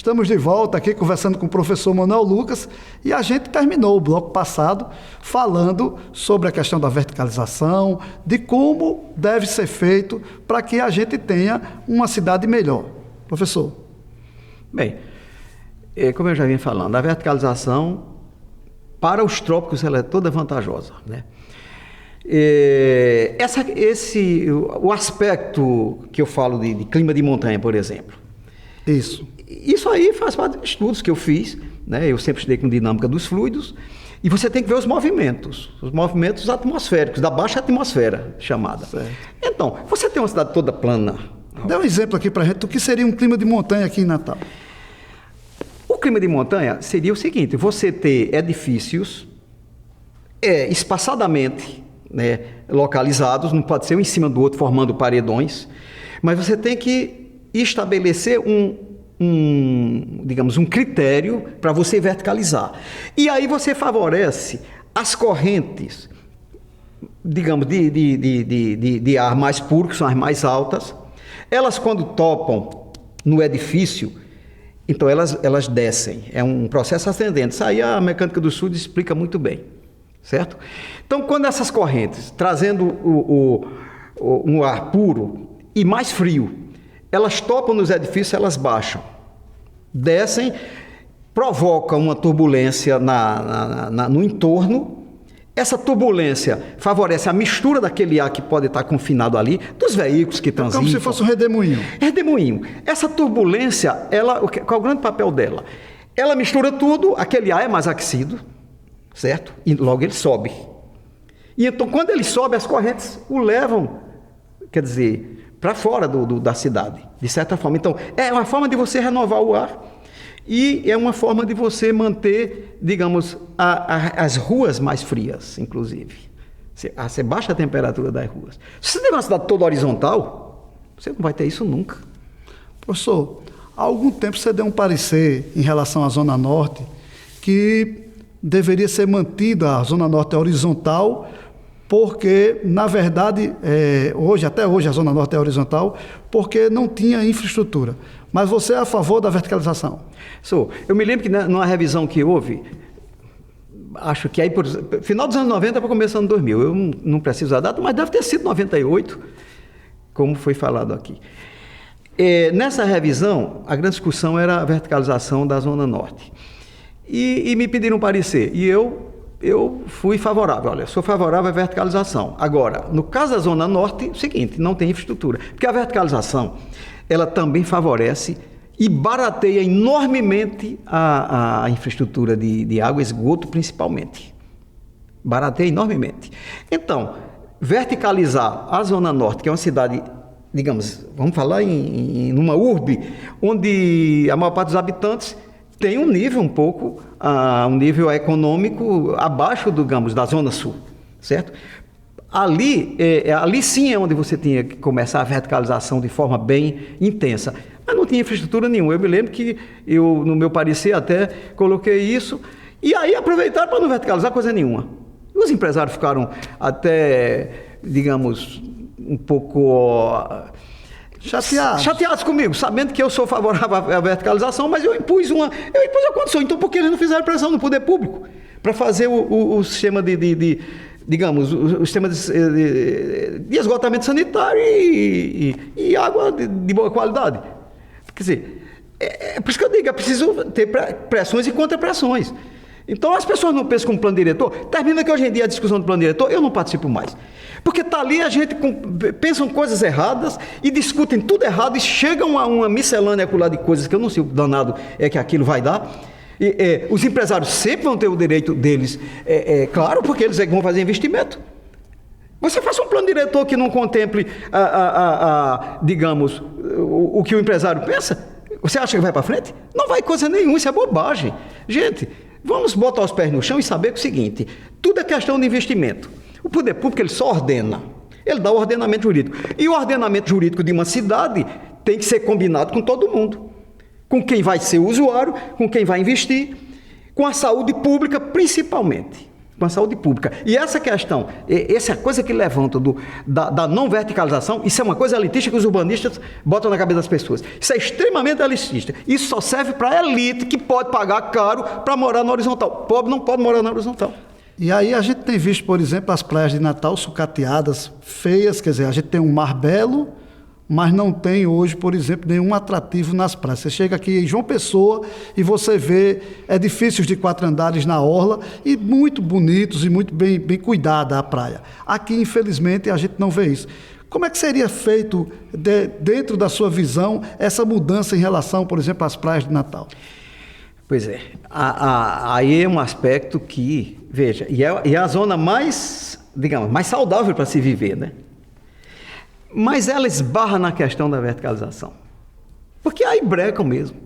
Estamos de volta aqui conversando com o professor Manuel Lucas e a gente terminou o bloco passado falando sobre a questão da verticalização, de como deve ser feito para que a gente tenha uma cidade melhor. Professor. Bem, como eu já vinha falando, a verticalização para os trópicos ela é toda vantajosa, né? O aspecto que eu falo de clima de montanha, por exemplo. Isso aí faz parte de estudos que eu fiz, né? Eu sempre estudei com dinâmica dos fluidos, e você tem que ver os movimentos atmosféricos, da baixa atmosfera, chamada. Certo. Então, você tem uma cidade toda plana. Dê um exemplo aqui para a gente do que seria um clima de montanha aqui em Natal. O clima de montanha seria o seguinte: você ter edifícios espaçadamente, né, localizados, não pode ser um em cima do outro formando paredões, mas você tem que estabelecer digamos, um critério para você verticalizar. E aí você favorece as correntes, digamos, de ar mais puro, que são as mais altas. Elas, quando topam no edifício, então elas descem. É um processo ascendente. Isso aí a mecânica dos fluidos explica muito bem, certo? Então, quando essas correntes, trazendo um ar puro e mais frio, elas topam nos edifícios, elas baixam, descem, provocam uma turbulência no entorno. Essa turbulência favorece a mistura daquele ar que pode estar confinado ali, dos veículos que transitam. Como se fosse um redemoinho. Redemoinho. Essa turbulência, qual é o grande papel dela? Ela mistura tudo, aquele ar é mais aquecido, certo? E logo ele sobe. E então, quando ele sobe, as correntes o levam, quer dizer, para fora da cidade, de certa forma. Então, é uma forma de você renovar o ar e é uma forma de você manter, digamos, as ruas mais frias, inclusive. Você baixa a temperatura das ruas. Se você tem uma cidade toda horizontal, você não vai ter isso nunca. Professor, há algum tempo você deu um parecer em relação à Zona Norte que deveria ser mantida a Zona Norte horizontal, porque, na verdade, até hoje a Zona Norte é horizontal, porque não tinha infraestrutura. Mas você é a favor da verticalização? Eu me lembro que numa revisão que houve, acho que aí por final dos anos 90 para começando 2000, eu não preciso da data, mas deve ter sido 98, como foi falado aqui. Nessa revisão, a grande discussão era a verticalização da Zona Norte. E me pediram um parecer, e eu fui favorável. Olha, sou favorável à verticalização. Agora, no caso da Zona Norte, é o seguinte, não tem infraestrutura. Porque a verticalização, ela também favorece e barateia enormemente a infraestrutura de água e esgoto, principalmente. Barateia enormemente. Então, verticalizar a Zona Norte, que é uma cidade, digamos, vamos falar numa urbe, onde a maior parte dos habitantes tem um nível um nível econômico abaixo, digamos, da Zona Sul, certo? Ali sim é onde você tinha que começar a verticalização de forma bem intensa. Mas não tinha infraestrutura nenhuma. Eu me lembro que eu, no meu parecer, até coloquei isso, e aí aproveitaram para não verticalizar coisa nenhuma. Os empresários ficaram até, digamos, um pouco chateados comigo, sabendo que eu sou favorável à verticalização, mas eu impus a condição. Então, por que eles não fizeram pressão no poder público para fazer o sistema digamos, o sistema de esgotamento sanitário e água de boa qualidade? Quer dizer, é por isso que eu digo, é preciso ter pressões e contrapressões. Então, as pessoas não pensam como plano diretor. Termina que hoje em dia a discussão do plano diretor, eu não participo mais. Porque está ali, a gente pensam coisas erradas e discutem tudo errado e chegam a uma miscelânea de coisas que eu não sei o danado é que aquilo vai dar. Os empresários sempre vão ter o direito deles, claro, porque eles vão fazer investimento. Você faça um plano diretor que não contemple, digamos, o que o empresário pensa. Você acha que vai para frente? Não vai coisa nenhuma, isso é bobagem. Gente, vamos botar os pés no chão e saber que é o seguinte, tudo é questão de investimento. O poder público, ele só ordena, ele dá o ordenamento jurídico. E o ordenamento jurídico de uma cidade tem que ser combinado com todo mundo. Com quem vai ser o usuário, com quem vai investir, com a saúde pública principalmente. com a saúde pública. E essa questão, essa coisa que levanta da não verticalização, isso é uma coisa elitista que os urbanistas botam na cabeça das pessoas. Isso é extremamente elitista. Isso só serve para a elite que pode pagar caro para morar na horizontal. Pobre não pode morar na horizontal. E aí a gente tem visto, por exemplo, as praias de Natal sucateadas, feias, quer dizer, a gente tem um mar belo, mas não tem hoje, por exemplo, nenhum atrativo nas praias. Você chega aqui em João Pessoa e você vê edifícios de 4 andares na orla e muito bonitos e muito bem cuidada a praia. Aqui, infelizmente, a gente não vê isso. Como é que seria feito, dentro da sua visão, essa mudança em relação, por exemplo, às praias de Natal? Pois é, aí é um aspecto que, veja, e é a zona mais, digamos, mais saudável para se viver, né? Mas ela esbarra na questão da verticalização. Porque aí brecam mesmo.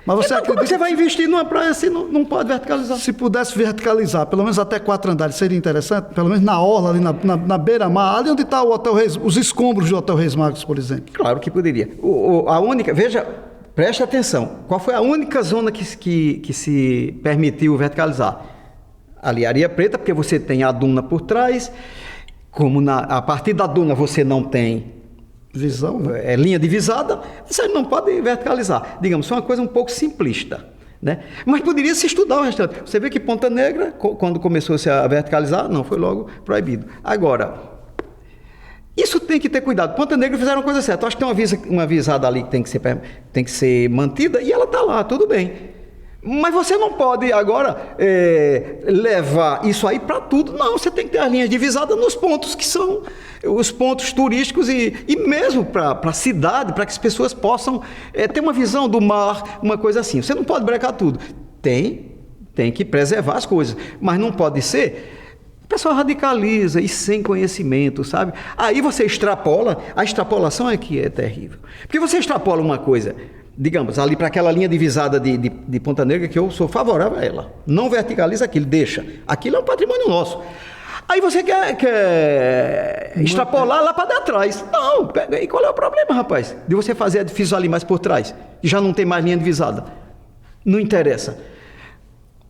Mas você então, como é que você vai investir numa praia se não pode verticalizar? Se pudesse verticalizar, pelo menos até 4 andares, seria interessante? Pelo menos na orla, ali na beira-mar, ali onde está o Hotel Reis, os escombros do Hotel Reis Magos, por exemplo. Claro que poderia. A única, veja, preste atenção, qual foi a única zona que se permitiu verticalizar? Ali, Areia Preta, porque você tem a duna por trás. Como a partir da duna você não tem visão, né? Linha divisada, você não pode verticalizar. Digamos, isso é uma coisa um pouco simplista, né? Mas poderia se estudar o restante. Você vê que Ponta Negra, quando começou-se a verticalizar, não, foi logo proibido. Agora, isso tem que ter cuidado. Ponta Negra fizeram a coisa certa. Eu acho que tem uma visada ali que tem que ser mantida e ela está lá, tudo bem. Mas você não pode agora levar isso aí para tudo. Não, você tem que ter as linhas divisadas nos pontos que são os pontos turísticos e mesmo para a cidade, para que as pessoas possam ter uma visão do mar, uma coisa assim. Você não pode brecar tudo. Tem que preservar as coisas, mas não pode ser... O pessoal radicaliza e sem conhecimento, sabe? Aí você extrapola, a extrapolação é que é terrível. Porque você extrapola uma coisa... digamos, ali para aquela linha divisada de Ponta Negra, que eu sou favorável a ela. Não verticaliza aquilo, deixa. Aquilo é um patrimônio nosso. Aí você quer extrapolar lá para trás. Não, pega. E qual é o problema, rapaz? De você fazer edifício ali mais por trás, e já não tem mais linha divisada. Não interessa.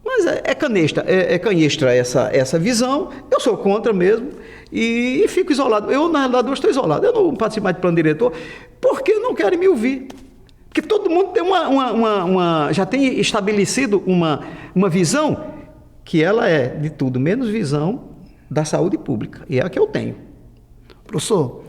Mas é canhestra essa visão. Eu sou contra mesmo e fico isolado. Eu, na realidade, estou isolado. Eu não participo mais de plano diretor porque não querem me ouvir. Porque todo mundo tem já tem estabelecido uma visão que ela é de tudo menos visão da saúde pública. E é a que eu tenho. Professor,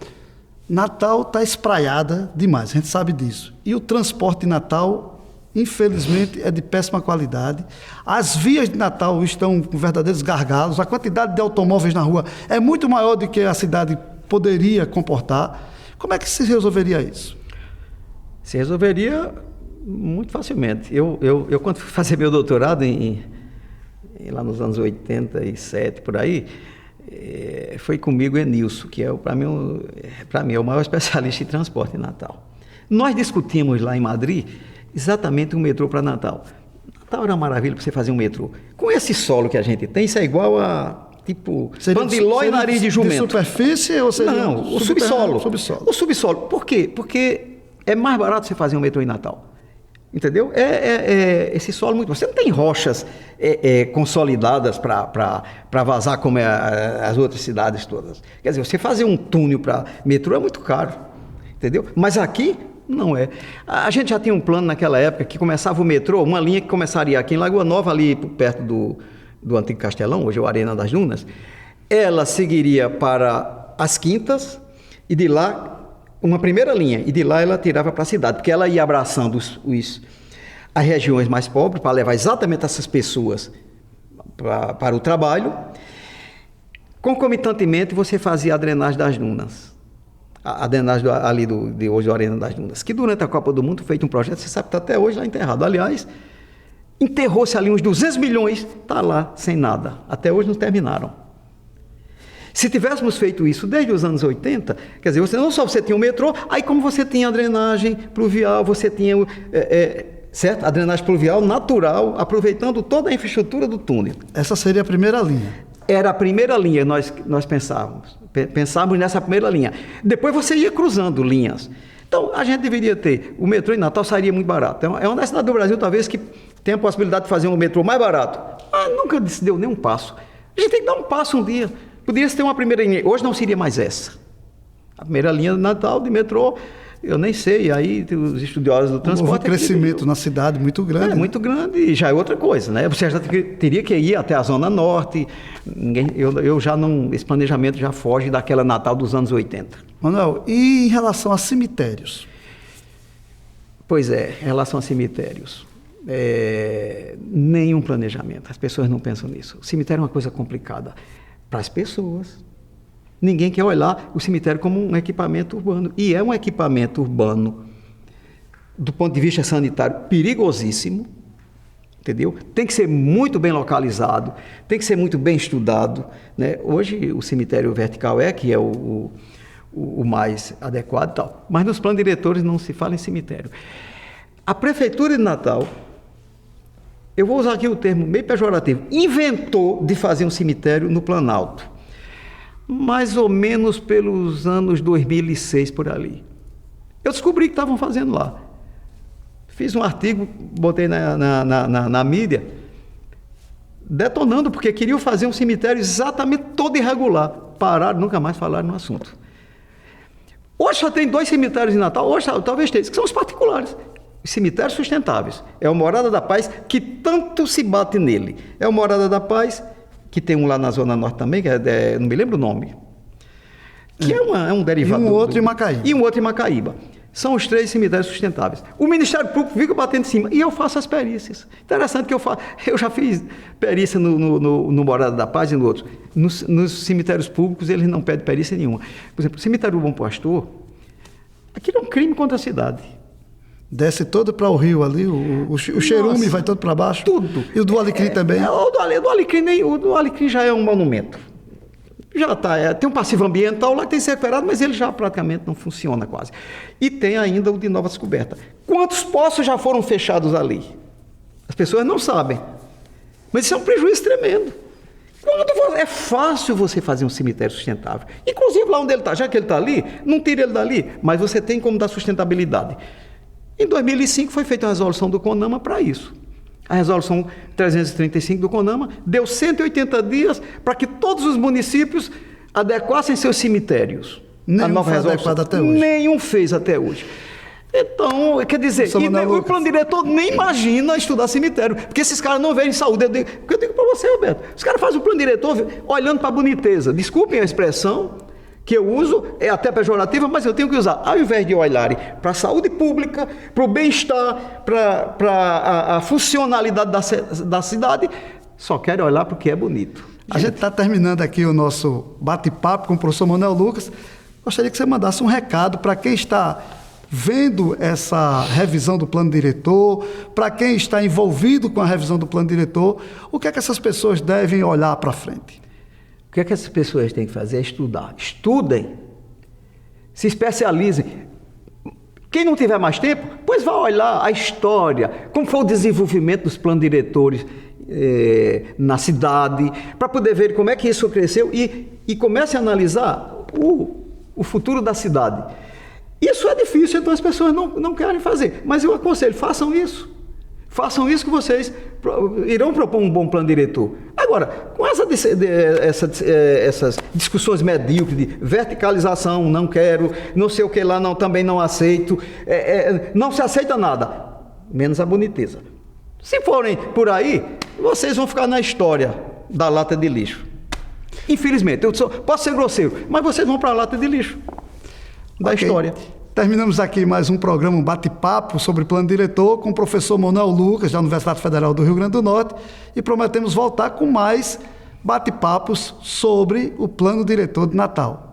Natal está espraiada demais, a gente sabe disso. E o transporte de Natal, infelizmente, é de péssima qualidade. As vias de Natal estão com verdadeiros gargalos. A quantidade de automóveis na rua é muito maior do que a cidade poderia comportar. Como é que se resolveria isso? Se resolveria muito facilmente. Eu quando fui fazer meu doutorado lá nos anos 87, por aí, foi comigo Enilson, que para mim é o maior especialista em transporte em Natal. Nós discutimos lá em Madrid exatamente um metrô para Natal. Natal era uma maravilha para você fazer um metrô. Com esse solo que a gente tem, isso é igual a... tipo, Pandiló e nariz de jumento. De superfície ou seria... Não, o subsolo. O subsolo. Por quê? Porque é mais barato você fazer um metrô em Natal. Entendeu? Esse solo muito... Você não tem rochas consolidadas para vazar como as outras cidades todas. Quer dizer, você fazer um túnel para metrô é muito caro. Entendeu? Mas aqui não é. A gente já tinha um plano naquela época que começava o metrô, uma linha que começaria aqui em Lagoa Nova, ali perto do antigo Castelão, hoje é o Arena das Dunas. Ela seguiria para as Quintas e de lá... uma primeira linha, e de lá ela tirava para a cidade, porque ela ia abraçando as regiões mais pobres, para levar exatamente essas pessoas para o trabalho. Concomitantemente, você fazia a drenagem das dunas. A drenagem ali de hoje, do Arena das Dunas, que durante a Copa do Mundo, feito um projeto, você sabe que está até hoje lá enterrado. Aliás, enterrou-se ali uns 200 milhões, está lá, sem nada. Até hoje não terminaram. Se tivéssemos feito isso desde os anos 80, quer dizer, não só você tinha o metrô, aí como você tinha a drenagem pluvial, você tinha certo? A drenagem pluvial natural, aproveitando toda a infraestrutura do túnel. Essa seria a primeira linha. Era a primeira linha, nós pensávamos. Pensávamos nessa primeira linha. Depois você ia cruzando linhas. Então, a gente deveria ter... O metrô em Natal sairia muito barato. É uma cidade do Brasil, talvez, que tem a possibilidade de fazer um metrô mais barato. Nunca se deu nenhum passo. A gente tem que dar um passo um dia. Poderia ter uma primeira linha. Hoje não seria mais essa. A primeira linha de Natal, de metrô, eu nem sei. Aí os estudiosos do transporte... Houve um crescimento na cidade muito grande. Muito grande, e já é outra coisa, né? Você já teria que ir até a Zona Norte. Eu já não... Esse planejamento já foge daquela Natal dos anos 80. Manuel, e em relação a cemitérios? Pois é, em relação a cemitérios, nenhum planejamento. As pessoas não pensam nisso. O cemitério é uma coisa complicada para as pessoas. Ninguém quer olhar o cemitério como um equipamento urbano. E é um equipamento urbano, do ponto de vista sanitário, perigosíssimo. Entendeu? Tem que ser muito bem localizado, tem que ser muito bem estudado, né? Hoje o cemitério vertical que é o mais adequado e tal. Mas nos planos diretores não se fala em cemitério. A Prefeitura de Natal, eu vou usar aqui o termo meio pejorativo, inventou de fazer um cemitério no Planalto. Mais ou menos pelos anos 2006, por ali. Eu descobri que estavam fazendo lá. Fiz um artigo, botei na mídia, detonando, porque queriam fazer um cemitério exatamente todo irregular. Pararam, nunca mais falaram no assunto. Hoje só tem 2 cemitérios em Natal, hoje talvez tenha, que são os particulares. Os cemitérios sustentáveis. É o Morada da Paz, que tanto se bate nele. É o Morada da Paz, que tem um lá na Zona Norte também, que não me lembro o nome, que é um derivado. E um outro em Macaíba. E um outro em Macaíba. São os 3 cemitérios sustentáveis. O Ministério Público fica batendo em cima, e eu faço as perícias. Interessante que eu já fiz perícia no Morada da Paz e no outro. Nos cemitérios públicos, eles não pedem perícia nenhuma. Por exemplo, o cemitério do Bom Pastor, aquilo é um crime contra a cidade. Desce todo para o rio ali, o Cherume vai todo para baixo. Tudo. E o do Alecrim também? O do Alecrim já é um monumento. Já está, tem um passivo ambiental lá que tem que ser recuperado, mas ele já praticamente não funciona quase. E tem ainda o de Nova Descoberta. Quantos poços já foram fechados ali? As pessoas não sabem. Mas isso é um prejuízo tremendo. É fácil você fazer um cemitério sustentável. Inclusive lá onde ele está, já que ele está ali, não tira ele dali, mas você tem como dar sustentabilidade. Em 2005 foi feita uma resolução do CONAMA para isso. A resolução 335 do CONAMA deu 180 dias para que todos os municípios adequassem seus cemitérios. Nenhum foi adequado até hoje. Nenhum fez até hoje. Então, quer dizer, o plano diretor nem imagina estudar cemitério, porque esses caras não veem saúde. Eu digo para você, Roberto, os caras fazem o plano diretor olhando para a boniteza. Desculpem a expressão que eu uso, é até pejorativa, mas eu tenho que usar, ao invés de olharem para a saúde pública, para o bem-estar, para a funcionalidade da cidade, só querem olhar para o que é bonito. A gente está terminando aqui o nosso bate-papo com o professor Manuel Lucas. Gostaria que você mandasse um recado para quem está vendo essa revisão do plano diretor, para quem está envolvido com a revisão do plano diretor, o que é que essas pessoas devem olhar para frente? O que é que essas pessoas têm que fazer? É estudar. Estudem. Se especializem. Quem não tiver mais tempo, pois vá olhar a história, como foi o desenvolvimento dos planos diretores na cidade, para poder ver como é que isso cresceu e comece a analisar o futuro da cidade. Isso é difícil, então as pessoas não querem fazer. Mas eu aconselho, façam isso. Façam isso que vocês irão propor um bom plano diretor. Agora, com essas discussões medíocres de verticalização, não quero, não sei o que lá, não, também não aceito, não se aceita nada, menos a boniteza. Se forem por aí, vocês vão ficar na história da lata de lixo. Infelizmente, posso ser grosseiro, mas vocês vão para a lata de lixo da história. Terminamos aqui mais um programa, um bate-papo sobre plano diretor com o professor Manuel Lucas, da Universidade Federal do Rio Grande do Norte, e prometemos voltar com mais bate-papos sobre o plano diretor de Natal.